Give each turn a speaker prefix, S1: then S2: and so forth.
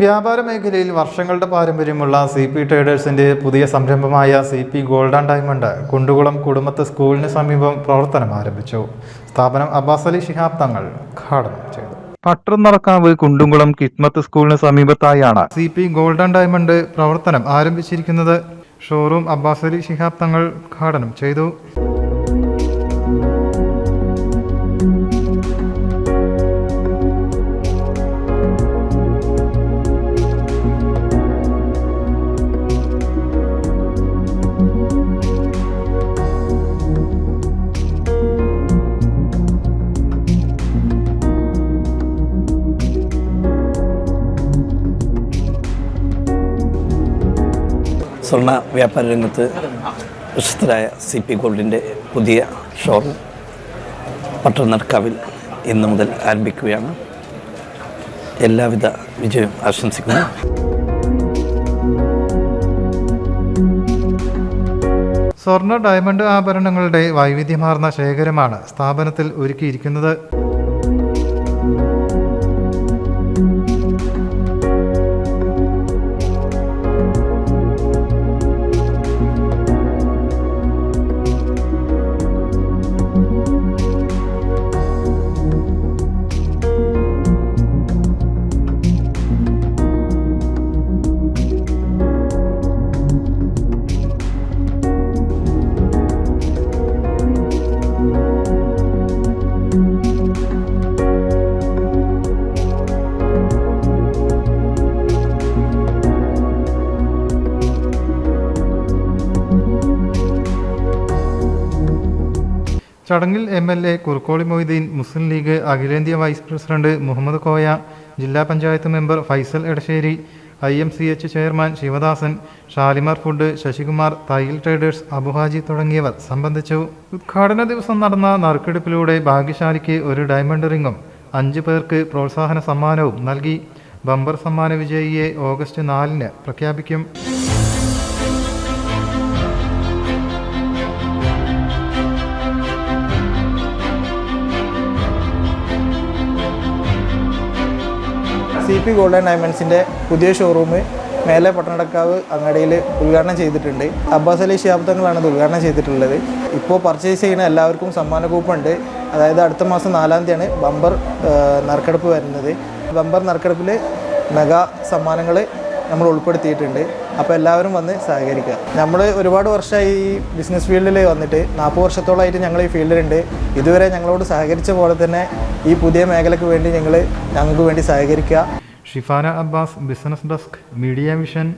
S1: വ്യാപാര മേഖലയിൽ വർഷങ്ങളുടെ പാരമ്പര്യമുള്ള CP ട്രേഡേഴ്സിന്റെ പുതിയ സംരംഭമായ CP gold and diamond Kundukulam കുടുംബത്ത് സ്കൂളിന് സമീപം പ്രവർത്തനം ആരംഭിച്ചു. സ്ഥാപനം അബ്ബാസ് അലി ശിഹാബ് തങ്ങൾ ഉദ്ഘാടനം ചെയ്തു. പട്ടർനടക്കാവ് കുണ്ടുകുളം കിസ്മത്ത് സ്കൂളിന് സമീപത്തായാണ് CP ഗോൾഡ് ആൻഡ് ഡയമണ്ട് പ്രവർത്തനം ആരംഭിച്ചിരിക്കുന്നത്. ഷോറൂം അബ്ബാസ് അലി ശിഹാബ് തങ്ങൾ ഉദ്ഘാടനം ചെയ്തു.
S2: സ്വർണ്ണ വ്യാപാര രംഗത്ത് പ്രശസ്തരായ CP ഗോൾഡിൻ്റെ പുതിയ ഷോറൂം പട്ടർനടക്കാവിൽ ഇന്നു മുതൽ ആരംഭിക്കുകയാണ്. എല്ലാവിധ വിജയവും ആശംസിക്കുന്നു.
S1: സ്വർണ്ണ ഡയമണ്ട് ആഭരണങ്ങളുടെ വൈവിധ്യമാർന്ന ശേഖരമാണ് സ്ഥാപനത്തിൽ ഒരുക്കിയിരിക്കുന്നത്. ചടങ്ങിൽ MLA കുറുക്കോളി മൊയ്തീൻ, മുസ്ലിം ലീഗ് അഖിലേന്ത്യാ വൈസ് പ്രസിഡന്റ് മുഹമ്മദ് കോയ, ജില്ലാ panchayat member Faisal Edassery, IMCH chairman Sivadasan, Shalimar food Sasikumar, തയ്യൽ ട്രേഡേഴ്സ് അബുഹാജി തുടങ്ങിയവർ സംബന്ധിച്ചു. ഉദ്ഘാടന ദിവസം നടന്ന നറുക്കെടുപ്പിലൂടെ ഭാഗ്യശാലിക്ക് ഒരു ഡയമണ്ട് റിംഗും 5 പേർക്ക് പ്രോത്സാഹന സമ്മാനവും നൽകി. ബമ്പർ സമ്മാന വിജയിയെ ഓഗസ്റ്റ് 4-ന് പ്രഖ്യാപിക്കും.
S3: CP ഗോൾഡ് ആൻഡ് ഡയമണ്ട്സിൻ്റെ പുതിയ ഷോറൂം മേലെ പട്ടണക്കാവ് അങ്ങാടിയിൽ ഉദ്ഘാടനം ചെയ്തിട്ടുണ്ട്. അബ്ബാസ് അലി ശിഹാബ് തങ്ങളാണ് ഇത് ഉദ്ഘാടനം ചെയ്തിട്ടുള്ളത്. ഇപ്പോൾ പർച്ചേസ് ചെയ്യുന്ന എല്ലാവർക്കും സമ്മാന കൂപ്പുണ്ട്. അതായത് അടുത്ത മാസം 4-ാം തീയതിയാണ് ബമ്പർ നറുക്കെടുപ്പ് വരുന്നത്. ബമ്പർ നറുക്കെടുപ്പിൽ മെഗാ സമ്മാനങ്ങൾ നമ്മൾ ഉൾപ്പെടുത്തിയിട്ടുണ്ട്. അപ്പോൾ എല്ലാവരും വന്ന് സഹകരിക്കുക. നമ്മൾ ഒരുപാട് വർഷമായി ഈ ബിസിനസ് ഫീൽഡിൽ വന്നിട്ട് 40 വർഷത്തോളമായിട്ട് ഞങ്ങൾ ഈ ഫീൽഡിലുണ്ട്. ഇതുവരെ ഞങ്ങളോട് സഹകരിച്ച പോലെ തന്നെ ഈ പുതിയ മേഖലയ്ക്ക് വേണ്ടി ഞങ്ങൾക്ക് വേണ്ടി സഹകരിക്കുക.
S1: Shifana Abbas, business desk, media vision.